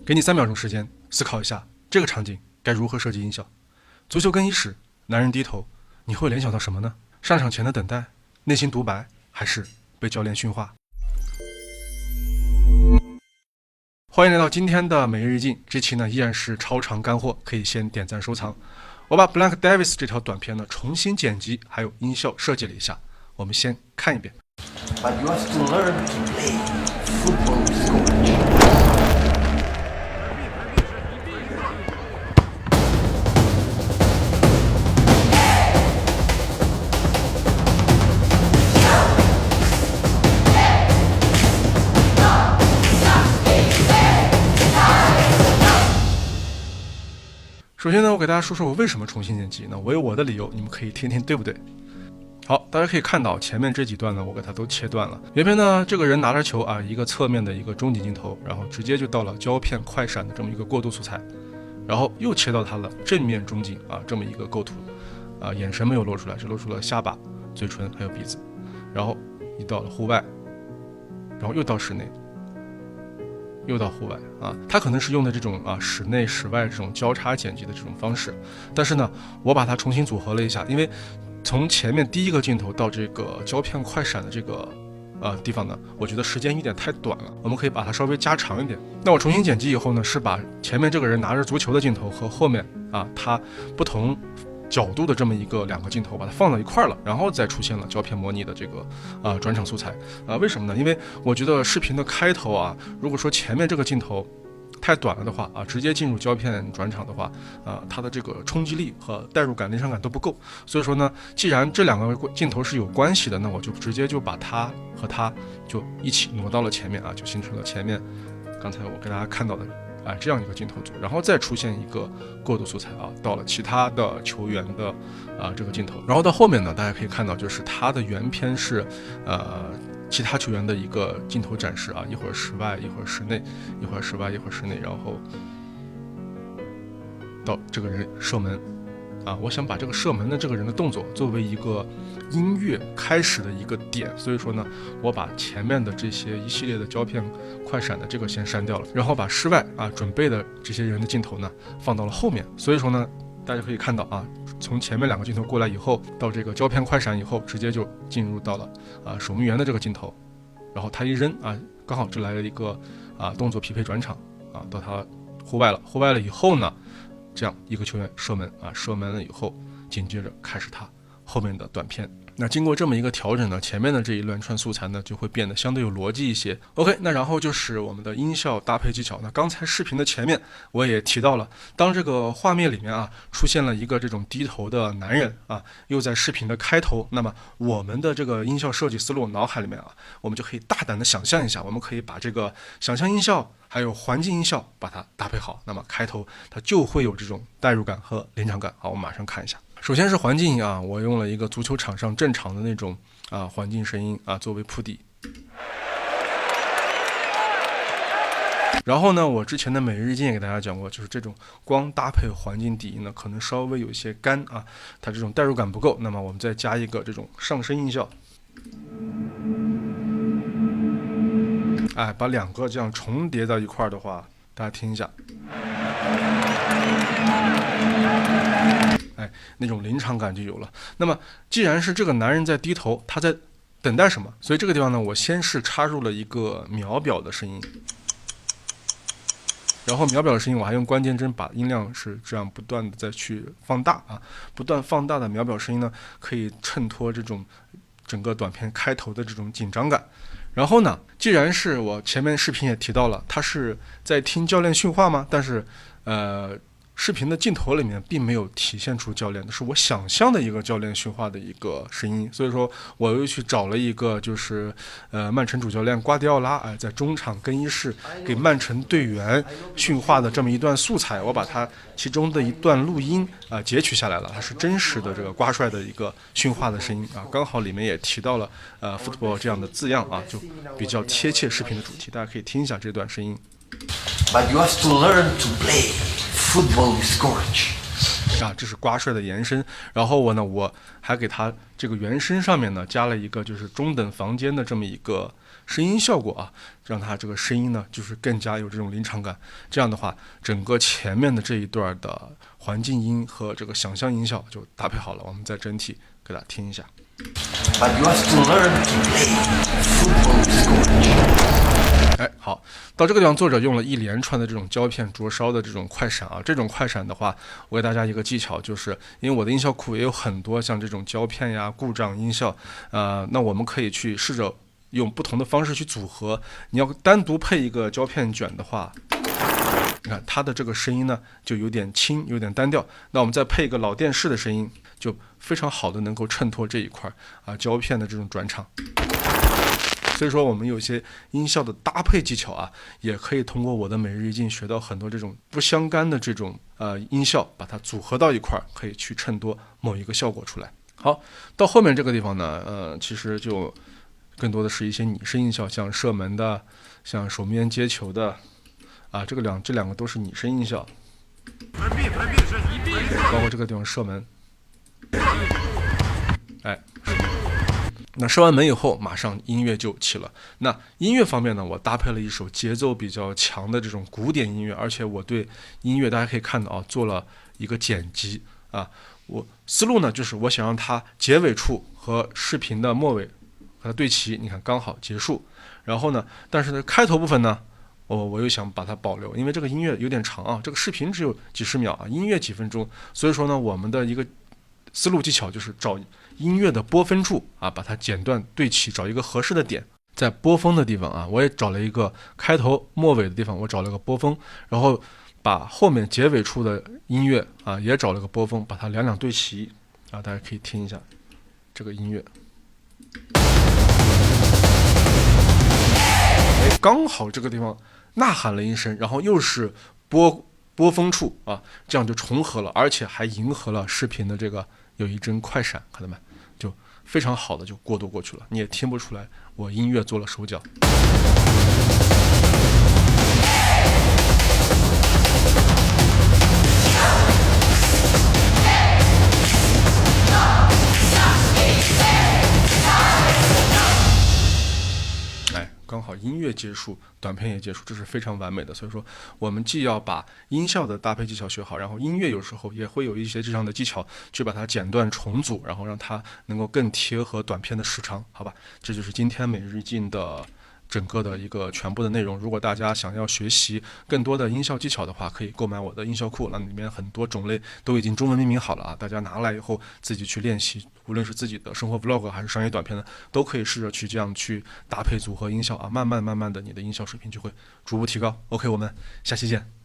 给你3秒钟时间思考一下这个场景该如何设计音效。足球更衣室，男人低头，你会联想到什么呢？上场前的等待，内心独白，还是被教练训话？欢迎来到今天的每日一镜，这期呢依然是超长干货，可以先点赞收藏。我把 Blank Davis 这条短片呢重新剪辑，还有音效设计了一下，我们先看一遍。But you have to learn to play football with courage. 首先呢，我给大家说说我为什么重新剪辑呢？我有我的理由，你们可以听听对不对？好，大家可以看到前面这几段呢，我给它都切断了。原片呢，这个人拿着球啊，一个侧面的一个中景镜头，然后直接就到了胶片快闪的这么一个过渡素材，然后又切到他的正面中景啊，这么一个构图啊，眼神没有露出来，只露出了下巴、嘴唇还有鼻子，然后一到了户外，然后又到室内。又到户外啊，他可能是用的这种室内室外这种交叉剪辑的这种方式，但是呢，我把它重新组合了一下，因为从前面第一个镜头到这个胶片快闪的这个地方呢，我觉得时间有点太短了，我们可以把它稍微加长一点。那我重新剪辑以后呢，是把前面这个人拿着足球的镜头和后面他不同角度的这么2个镜头把它放到一块了，然后再出现了胶片模拟的这个转场素材为什么呢？因为我觉得视频的开头如果说前面这个镜头太短了的话直接进入胶片转场的话它的这个冲击力和代入感、临场感都不够。所以说呢，既然这2个镜头是有关系的，那我就直接就把它和它就一起挪到了前面就形成了前面刚才我给大家看到的这样一个镜头组，然后再出现一个过渡素材到了其他的球员的这个镜头，然后到后面呢，大家可以看到就是它的原片是其他球员的一个镜头展示一会儿室外，一会儿室内，一会儿室外，一会儿室内，然后到这个人射门我想把这个射门的这个人的动作作为一个音乐开始的一个点，所以说呢，我把前面的这些一系列的胶片快闪的这个先删掉了，然后把室外准备的这些人的镜头呢放到了后面。所以说呢，大家可以看到从前面2个镜头过来以后，到这个胶片快闪以后，直接就进入到了守门员的这个镜头，然后他一扔刚好就来了一个动作匹配转场到他户外了。户外了以后呢，这样一个球员射门射门了以后，紧接着开始他后面的短片。那经过这么一个调整呢，前面的这一连串素材呢就会变得相对有逻辑一些。OK， 那然后就是我们的音效搭配技巧。那刚才视频的前面我也提到了，当这个画面里面出现了一个这种低头的男人又在视频的开头，那么我们的这个音效设计思路脑海里面我们就可以大胆的想象一下，我们可以把这个想象音效还有环境音效把它搭配好，那么开头它就会有这种代入感和临场感。好，我们马上看一下。首先是环境音我用了一个足球场上正常的那种环境声音作为铺底。然后呢，我之前的每日一镜也给大家讲过，就是这种光搭配环境底音呢，可能稍微有一些干它这种代入感不够。那么我们再加一个这种上升音效，把2个这样重叠到一块的话，大家听一下。那种临场感就有了。那么既然是这个男人在低头，他在等待什么？所以这个地方呢，我先是插入了一个秒表的声音，然后秒表的声音我还用关键帧把音量是这样不断的再去放大不断放大的秒表声音呢，可以衬托这种整个短片开头的这种紧张感。然后呢，既然是我前面视频也提到了，他是在听教练训话吗？但是视频的镜头里面并没有体现出教练的，是我想象的一个教练训话的一个声音。所以说我又去找了一个就是曼城主教练瓜迪奥拉在中场更衣室给曼城队员训话的这么一段素材，我把它其中的一段录音截取下来了，它是真实的这个瓜帅的一个训话的声音刚好里面也提到了football 这样的字样就比较贴切视频的主题，大家可以听一下这段声音。But you have to learn to play football with courage. 这是瓜帅的延伸。然后我还给他这个原声上面呢加了一个就是中等房间的这么一个声音效果啊，让它这个声音呢就是更加有这种临场感。这样的话，整个前面的这一段的环境音和这个想象音效就搭配好了。我们再整体给大家听一下。But you have to learn to play football with scoring. 哎，好，到这个地方，作者用了一连串的这种胶片灼烧的这种快闪啊。这种快闪的话，我给大家一个技巧，就是因为我的音效库也有很多像这种胶片呀、故障音效，那我们可以去试着用不同的方式去组合。你要单独配一个胶片卷的话，你看它的这个声音呢就有点轻，有点单调。那我们再配一个老电视的声音，就非常好的能够衬托这一块啊胶片的这种转场。所以说我们有些音效的搭配技巧啊，也可以通过我的每日一镜学到很多这种不相干的这种音效，把它组合到一块，可以去衬托某一个效果出来。好，到后面这个地方呢，其实就更多的是一些拟声音效，像射门的，像手面接球的，啊，这两个都是拟声音效，包括这个地方射门，哎。那射完门以后，马上音乐就起了。那音乐方面呢，我搭配了一首节奏比较强的这种古典音乐，而且我对音乐大家可以看到啊，做了一个剪辑啊。我思路呢，就是我想让它结尾处和视频的末尾和它对齐，你看刚好结束。然后呢，但是呢，开头部分呢，我又想把它保留，因为这个音乐有点长啊，这个视频只有几十秒啊，音乐几分钟，所以说呢，我们的一个思路技巧就是找音乐的波分处啊，把它剪断对齐，找一个合适的点，在波峰的地方啊，我也找了一个开头末尾的地方，我找了个波峰，然后把后面结尾处的音乐啊也找了个波峰，把它两对齐啊，大家可以听一下这个音乐，哎，刚好这个地方呐喊了一声，然后又是波峰处啊，这样就重合了，而且还迎合了视频的这个有一帧快闪，看到没？就非常好的就过渡过去了，你也听不出来我音乐做了手脚。刚好音乐结束，短片也结束，这是非常完美的。所以说，我们既要把音效的搭配技巧学好，然后音乐有时候也会有一些这样的技巧，去把它剪断重组，然后让它能够更贴合短片的时长，好吧？这就是今天每日一镜的整个的一个全部的内容。如果大家想要学习更多的音效技巧的话，可以购买我的音效库，那里面很多种类都已经中文命名好了啊，大家拿来以后自己去练习，无论是自己的生活 vlog 还是商业短片呢，都可以试着去这样去搭配组合音效啊，慢慢的你的音效水平就会逐步提高。OK， 我们下期见。